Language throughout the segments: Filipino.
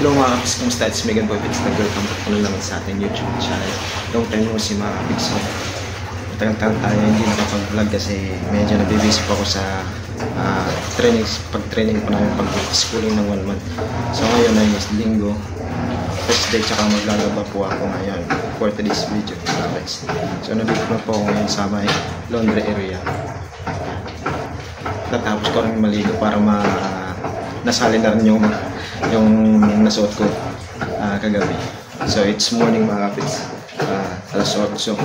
Hello mga kapiks, kumusta? It's Megan Boy Pics. Welcome back na naman sa ating YouTube channel. Long time mo si mga kapiks. So, matagal-tagal tayo hindi nakapag-vlog kasi medyo nabibisi pa ako sa pag-training pa namin pag-schooling ng 1 month. So ngayon ay linggo, first day, tsaka maglalaba po ako ngayon for today's video mga kapiks. So nandito na po ako ngayon sa may laundry area. Natapos ko rin maligo para nasali na rin yung nasuot ko kagabi. So it's morning mga kapiks, alas 8.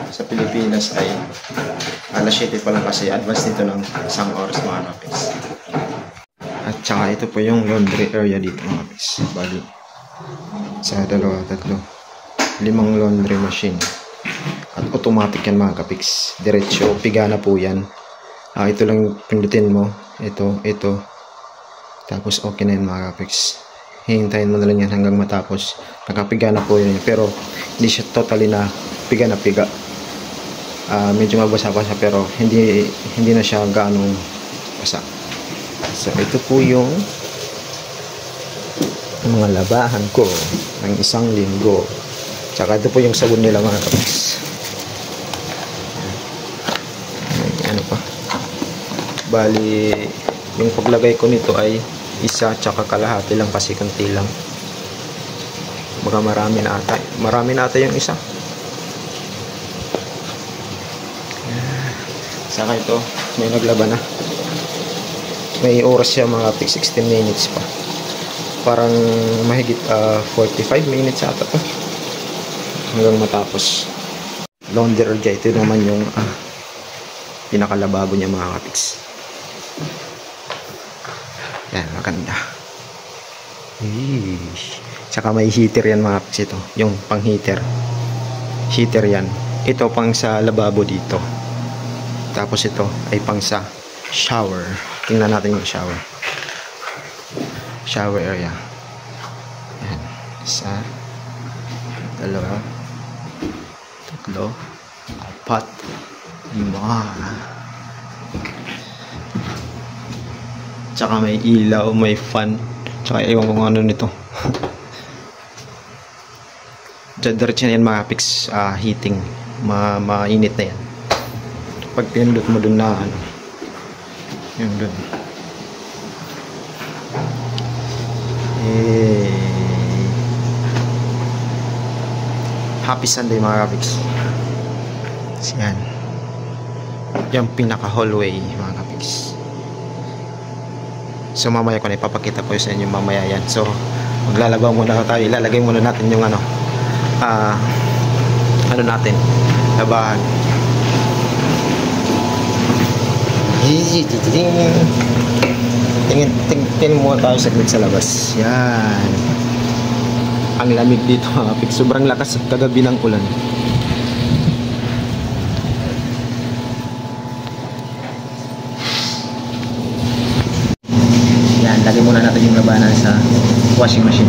Sa Pilipinas ay alas 7 pa lang kasi advance nito ng 1 oras mga kapiks. At saka ito po yung laundry area dito mga kapiks. Bali sa 2, 3, 5 laundry machine. At automatic yan mga kapiks. Diretso, pigana po yan. Ito lang pindutin mo. Ito. Tapos okay na yun mga kapiks. Hihintayin mo na lang yan hanggang matapos. Nakapiga na po yun. Pero hindi siya totally na piga. Medyo mabasa-basa pero hindi na siya gaano basa. So ito po yung mga labahan ko ng 1 linggo. Tsaka ito po yung sabon nila mga kapiks. Ano pa? Bali yung paglagay ko nito ay 1 tsaka kalahati lang kasi konti lang. Baka marami na ata yung 1. Saka ito may naglaba na. May oras siya mga 16 minutes pa. Parang mahigit 45 minutes ata to hanggang matapos. Laundry area, ito naman yung pinakalababo niya mga kapiks. Yan, maganda. Tsaka may heater yan mga kapiks. Ito, yung pang heater. Heater yan. Ito pang sa lababo dito. Tapos ito ay pang sa shower. Tingnan natin yung shower. Shower area. Yan. 1, 2, 3, 4, 5. Tsaka may ilaw, may fan. Tsaka ewan kung ano nito. Diretso na yan mga kapiks, heating. Mainit na yan. Pag pinindot mo dun na yun dun. Happy Sunday mga kapiks. Yan. Yung pinaka hallway mga kapiks. So mamaya ko na ipapakita ko sa inyo mamaya yan. So maglalabaw muna tayo. Ilalagay muna natin yung ano natin, labahan. Tingin muna tayo saglit sa labas. Yan. Ang lamig dito mga kapiks. Sobrang lakas kagabi ng ulan. Lagay muna natin yung labanan sa washing machine.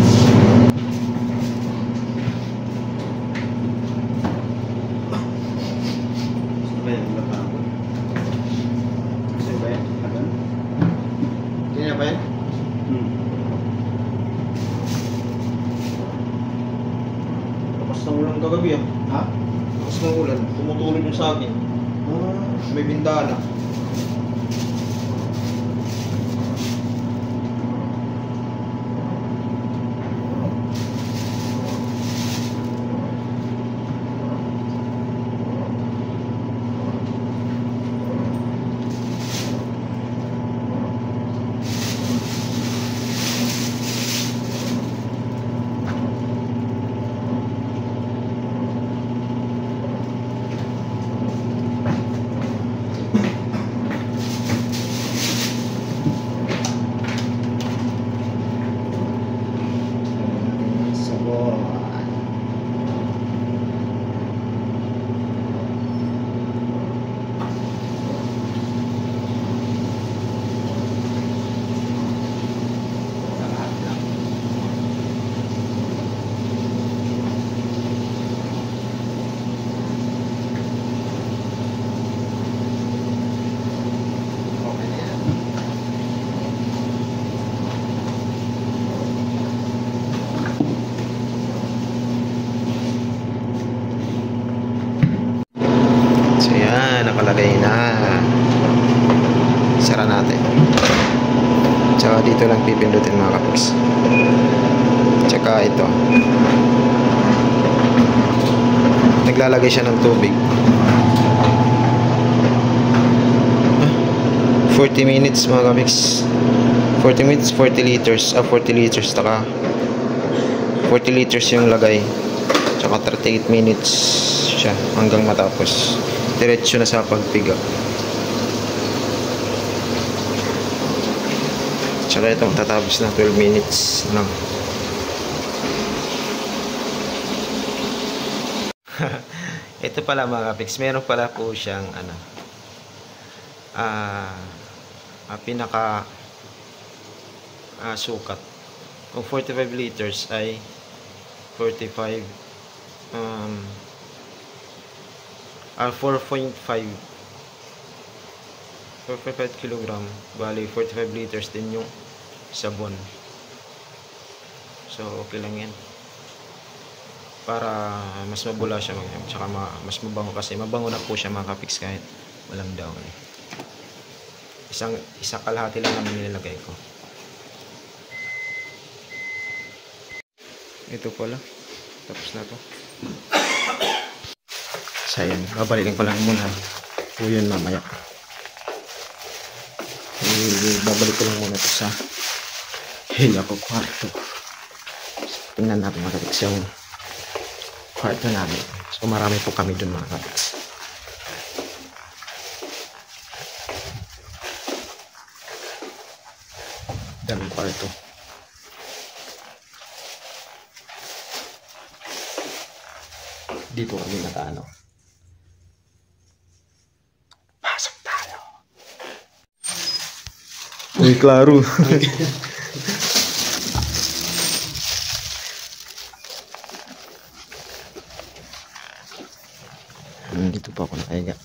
Lakas ng ulan kagabi ha? Lakas ng ulan. Tumutulog yung sa akin. May bintana. nakalagay na sara natin. Tsaka dito lang pipindutin mga kapiks. Tsaka ito, naglalagay siya ng tubig. 40 minutes mga kapiks. 40 minutes, 40 liters. 40 liters, taka 40 liters yung lagay. Tsaka 38 minutes siya hanggang matapos. Diretso na sa pagpiga. Tsaka ito tatapos na 12 minutes lang. Ito pala mga kapiks, meron pala po siyang pinaka sukat. Kung 45 liters ay 4.5 kilogram, bali 45 liters din yung sabon. So okay lang yan para mas mabula siya, tsaka mas mabango, kasi mabango na po siya mga kapiks kahit walang daon. Isang kalahati lang naman nilalagay ko. Ito pala, tapos na to. So yun, babalikin ko lang muna po yun mamaya. Babalik ko lang muna to sa hila ko kwarto. So, tingnan natin mga kapiks yung kwarto namin. So marami po kami dun mga kapiks. Daming kwarto. Dito kami nakaano. Pasok tayo. Uy, klaro. Dito pa ako nakahiga.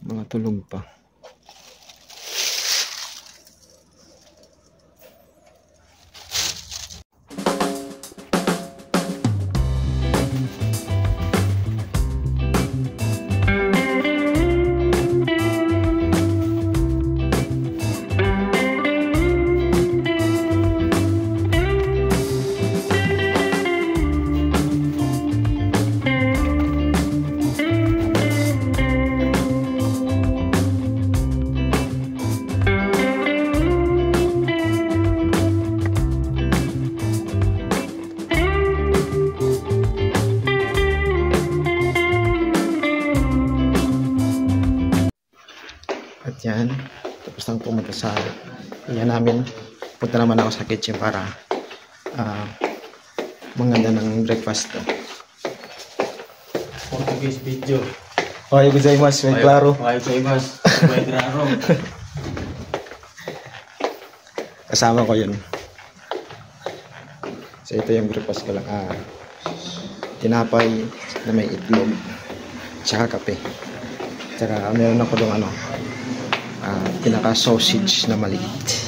Mga tulog pa. At yan, tapos lang pumunta sa yan namin. Punta naman ako sa kitchen para manganda ng breakfast. Portuguese video. Ohayo gozaimasu, may klaro. Ohayo gozaimasu, may klaro. Kasama ko yun. So ito yung breakfast ko lang. Tinapay na may itlog, tsaka kape. Tsaka meron ako dong pinaka sausage na maliit.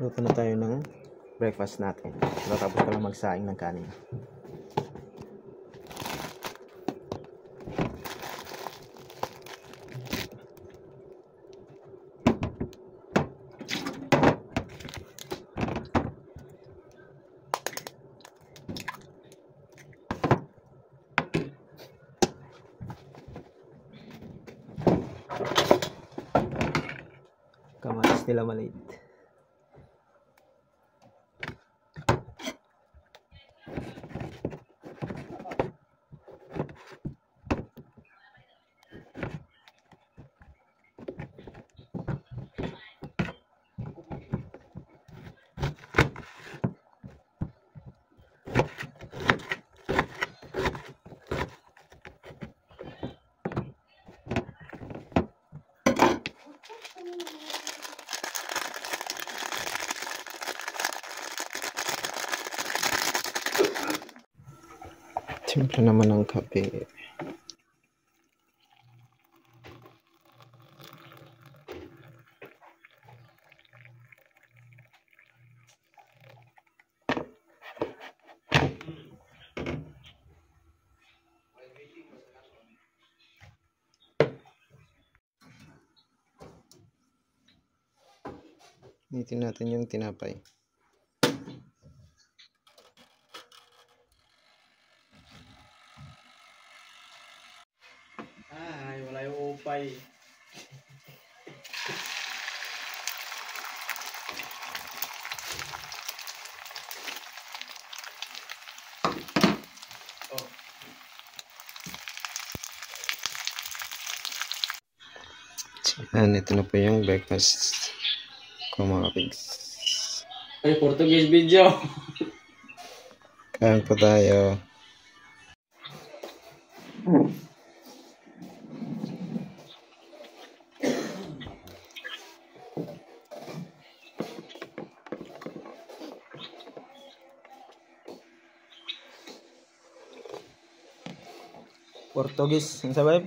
Luto na tayo ng breakfast natin. Tapos ko lang magsaing ng kanin. sila maliit. Timpla naman ng kape. Initin natin yung tinapay. Ay, wala yung upay. Oh. And ito na po yung breakfast ko mga pigs. Ay, Portuguese video. Kain po tayo. Portuguese, ang sabay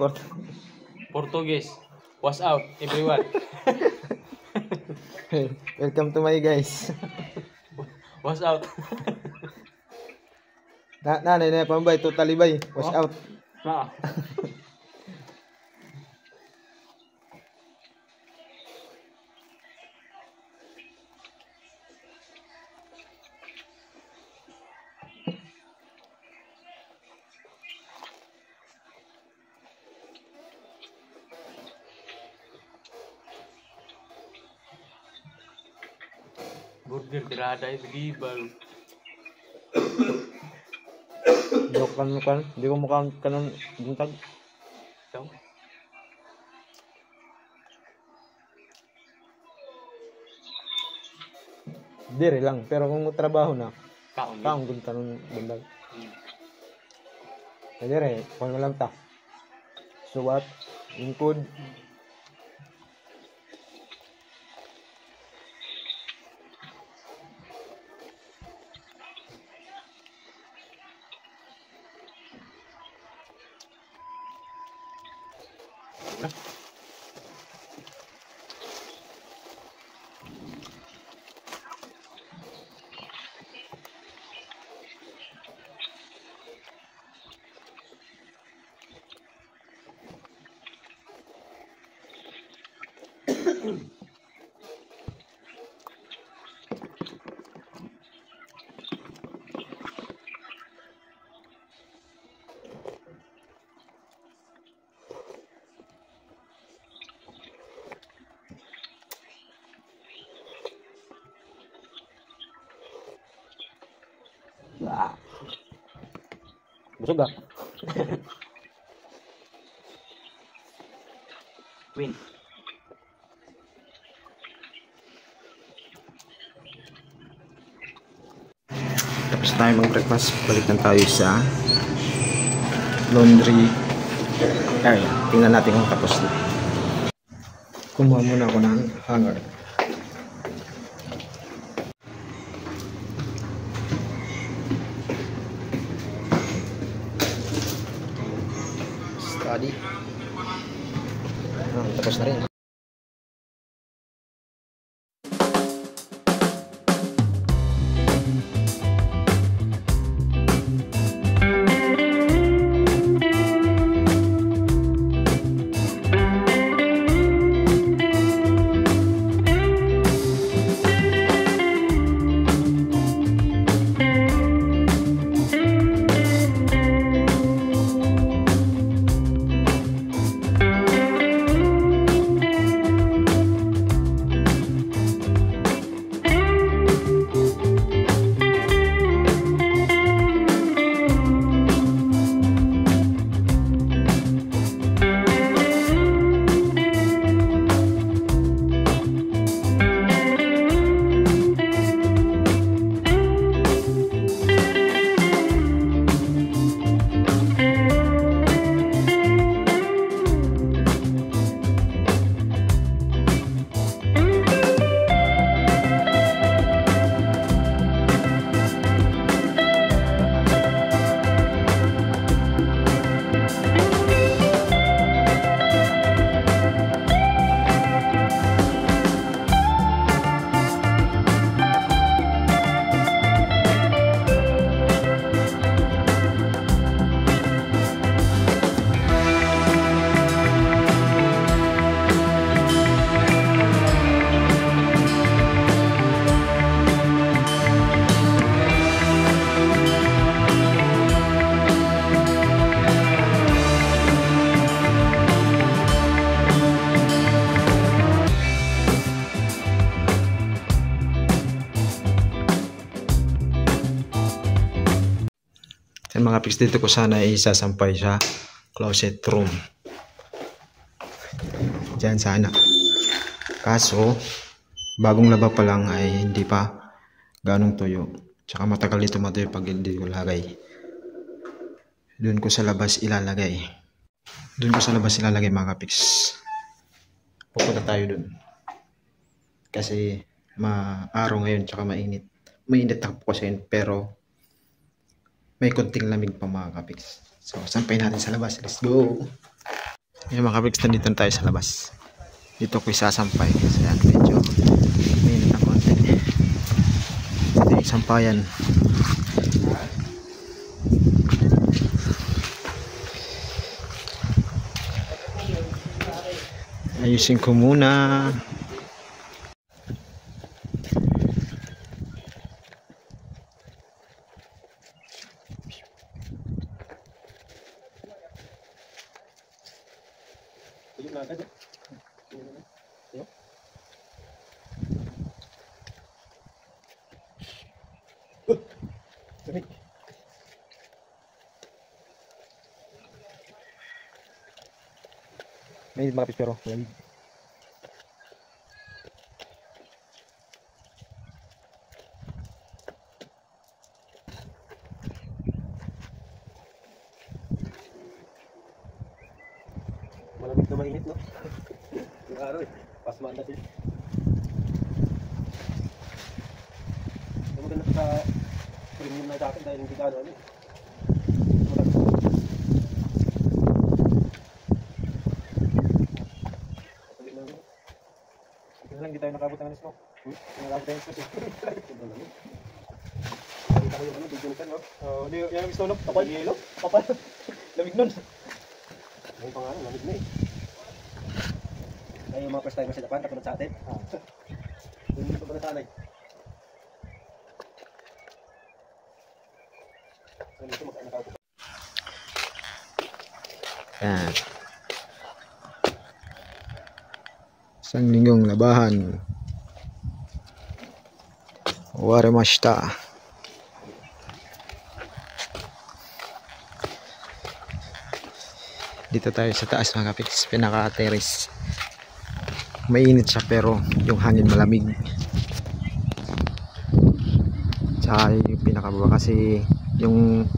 Portuguese. What's out, everyone? Welcome to my guys. What's out? Nanay na pambay, totally bay. Wash out. Na. Burger tirada itu di baru. Joke kan, di ko mukhang kanon buntag. Tahu? Dire lang, pero kung trabaho na, Kau ni. kaong gunta ng buntag. Dire, kung lang ta. Suwat, ingkod. Busog ah. Win. Tapos tayo mag-breakfast, balikan tayo sa laundry area. Tingnan natin kung tapos na. Kumuha muna ako ng hanger. Study. Tapos na rin. Mga pics, dito ko sana isasampay sa closet room. Diyan sana. Kaso, bagong laba pa lang ay hindi pa ganong tuyo. Tsaka matagal ito matuyo pag hindi ko lagay. Doon ko sa labas ilalagay. Mga pics. Pupunta tayo doon. Kasi araw ngayon tsaka mainit. Mainit ako kasi pero may konting lamig pa mga kapiks. So, sampay natin sa labas. Let's go! Ayan mga kapiks, nandito tayo sa labas. Dito ko isasampay. Kasi yan, medyo mainit na konti. Ito yung sampayan. Ayusin ko muna. May mga kapis pero malamig. Malamig na mainit, no? Yung araw eh. Pasmaan natin. Yung maganda sa premium na jacket dahil hindi ka ano eh. Hindi tayo nakabot ng smoke. Nakabot tayo ng smoke. Hindi tayo yung bigyan no? Hindi yung gusto no? Kapal yelo? Kapal. Lamig nun. Ay pa nga, lamig na eh. Ay yung mga first timer sa Japan, katulad sa atin. Hindi pa ba nasanay? Dito nakabot. Yan. Isang linggong labahan. Warimashita. Dito tayo sa taas mga kapiks, pinaka-terrace. Mainit siya pero yung hangin malamig. Tsaka yung pinakababa kasi yung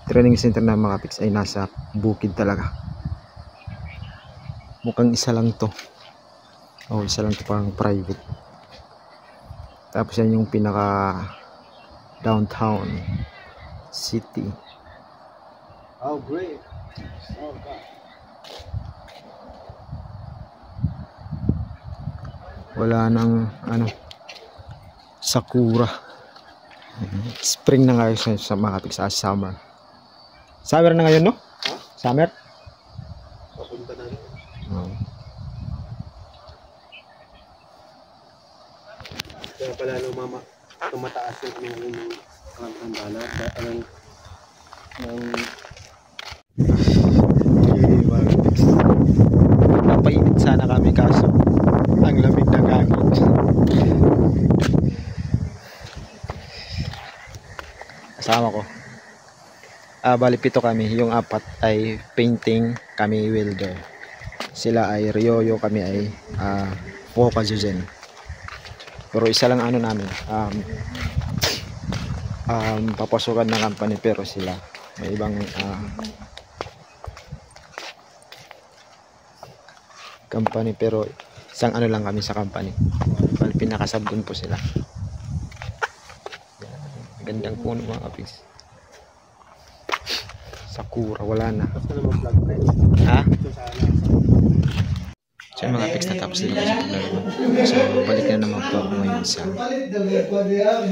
training center ng mga kapiks ay nasa bukid talaga. Mukhang isa lang to. Oh, isa lang ito parang private. Tapos yan yung pinaka downtown city. Oh, great. Oh, God. Wala nang ano sakura. Spring na ngayon sa mga kapiks, summer. Summer na ngayon, no? Huh? Summer? Papunta na rin. Oh. Kaya pala tumataas yung dala ng napainit sana kami kaso ang lamig ng hangin. Kasama ko bali 7 kami, yung 4 ay painting, kami welder, sila ay ryoyo, kami ay Fukazuzen. Pero isa lang ano namin, papasukan ng company pero sila may ibang company pero isang ano lang kami sa company. Well, pinakasabdon po sila. Gandang puno mga kapiks. Sakura wala na. Ha? So mga pics, natapos din ako sa paglaro. So balik na naman po ako ngayon sa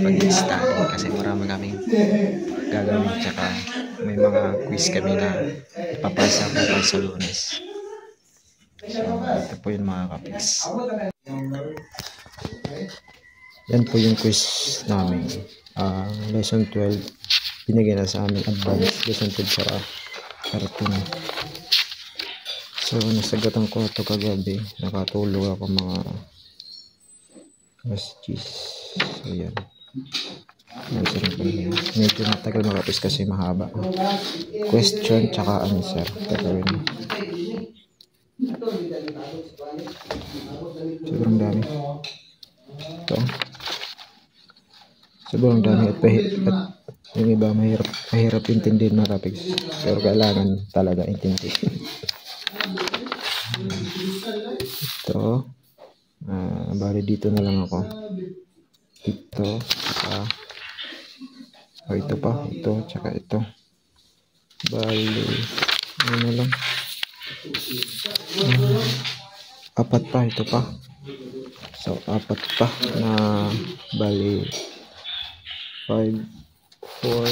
pag-study kasi marami kaming gagawin, tsaka may mga quiz kami na ipapasa ko sa Lunes. So ito po yun mga kapics. Yan po yung quiz namin. Lesson 12 binigay na sa amin, advanced lesson 12 para karating. So nasagatan ko ito kagabi, nakatulog ako mga alas 10. So yan, Medyo matagal mga kapis kasi mahaba. Question tsaka answer. Gagawin. Sobrang dami. Ito. Sobrang dami at yung iba mahirap intindihin mga kapis. Pero kailangan talaga intindihin. Ito. Bali dito na lang ako. Ito. Ito pa. Ito. Tsaka ito. Bali. Ano na lang. Apat pa. Ito pa. So, apat pa na bali 5, 4,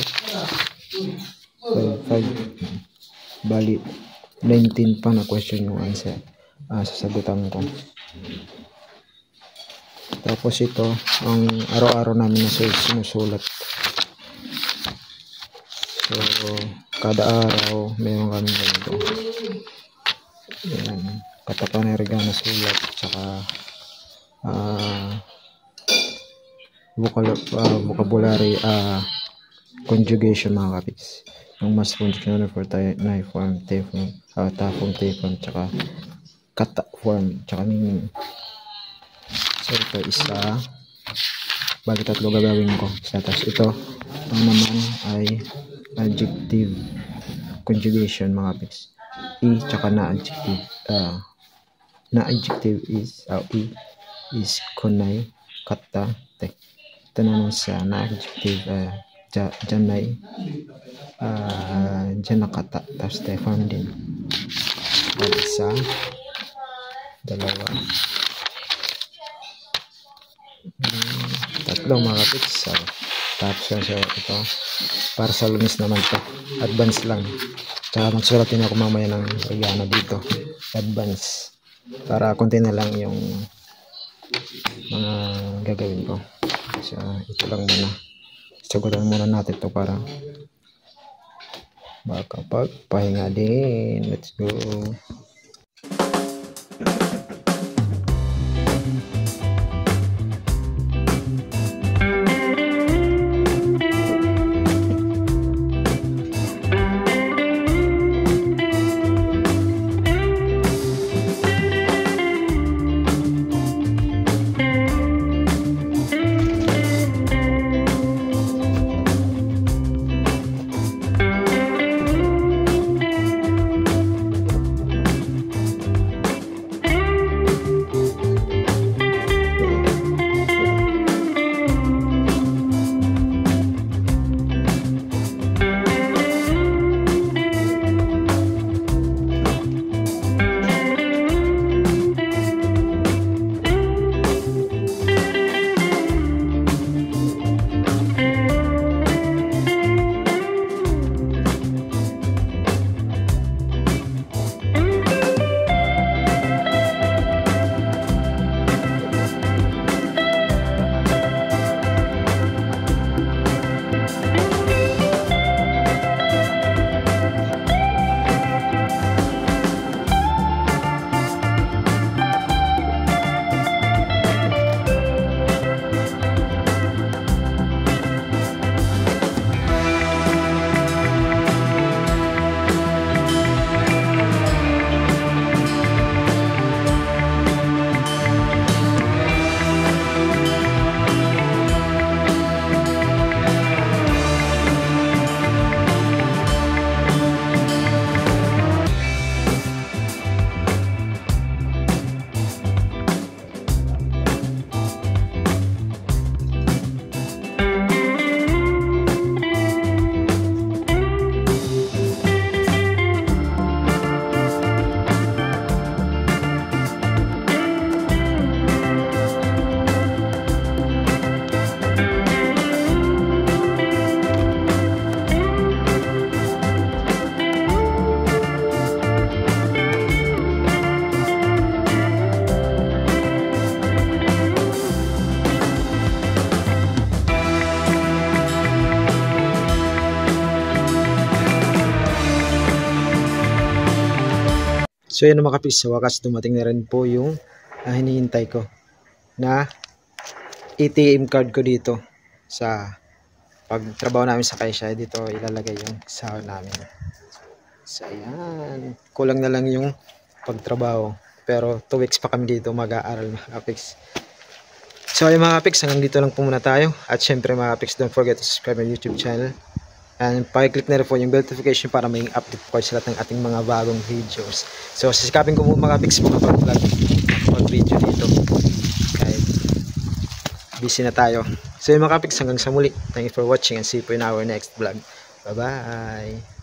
5, bali 19 pa na question yung answer. Sasagutan ko. Tapos ito, ang araw-araw namin na sinusulat. So, kada araw, mayroon kami ganito. Yan. Katapaneriga na sulat. Tsaka, vocabulary, conjugation mga kapis. Yung mas conjugation for knife form, typhoon, tsaka kata form, tsaka meaning. So ito isa, bali 3 gagawin ko. Tapos ito naman ay adjective conjugation mga kapis. Tsaka na adjective. Na adjective is is kunay, kata, te. Ito naman sa na adjective janay, janakata, tapos te form din. Isa, dalawa, 3 mga kapits. Tapos ito para sa lunes naman to, advance lang. Tsaka magsulatin ako mamaya ng regano dito, advance, para konti na lang yung mga gagawin ko. So ito lang muna, sagutan muna natin to para makapagpahinga din. Let's go. So yun mga kapis, sa wakas dumating na rin po yung hinihintay ko na ATM card ko dito sa pag trabaho namin sa Kaisha, dito ilalagay yung sahod namin. So ayan, kulang na lang yung pagtrabaho, pero 2 weeks pa kami dito mag-aaral mga kapiks. So ayun mga kapiks, hanggang dito lang po muna tayo. At syempre mga kapiks, don't forget to subscribe my YouTube channel. And pakiclick na rin po yung bell notification para may update po kayo sa lahat ng ating mga bagong videos. So sisikapin ko po mga kapiks makapag-video dito. Kahit busy na tayo. So yun mga kapiks, hanggang sa muli. Thank you for watching and see you in our next vlog. Bye bye!